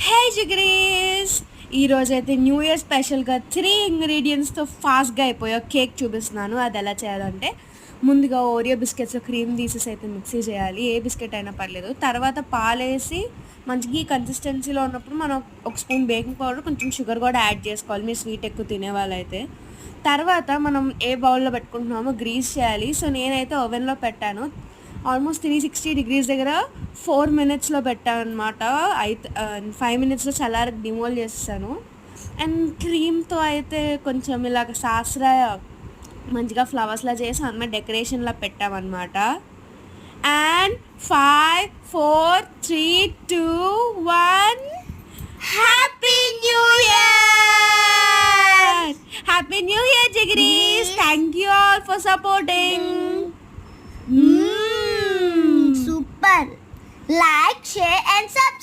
హే జిగ్రీస్, ఈరోజైతే new year స్పెషల్గా 3 ఇంగ్రీడియంట్స్తో ఫాస్ట్గా అయిపోయా కేక్ చూపిస్తున్నాను. అది ఎలా చేయాలంటే, ముందుగా ఓరియో బిస్కెట్స్ క్రీమ్ తీసేసి అయితే మిక్సీ చేయాలి. ఏ బిస్కెట్ అయినా పర్లేదు. తర్వాత పాలేసి మంచిగా ఈ కన్సిస్టెన్సీలో ఉన్నప్పుడు మనం ఒక స్పూన్ బేకింగ్ పౌడర్, కొంచెం షుగర్ కూడా యాడ్ చేసుకోవాలి, మీరు స్వీట్ ఎక్కువ తినే వాళ్ళైతే. తర్వాత మనం ఏ బౌల్లో పెట్టుకుంటున్నామో గ్రీస్ చేయాలి. సో నేనైతే ఓవెన్లో పెట్టాను. ఆల్మోస్ట్ 360 డిగ్రీస్ దగ్గర 4 మినిట్స్లో పెట్టాను అనమాట. అయితే 5 మినిట్స్లో చల్లారి డిమోల్ చేసేసాను. అండ్ క్రీమ్తో అయితే కొంచెం ఇలాగ శాస్త్రాయ మంచిగా ఫ్లవర్స్లా చేసి అన్న డెకరేషన్లా పెట్టామన్నమాట. And 5, 4, 3, 2, 1 happy new year! Happy new year జిగిరీస్! Thank you all for supporting. Super. Like, share and subscribe.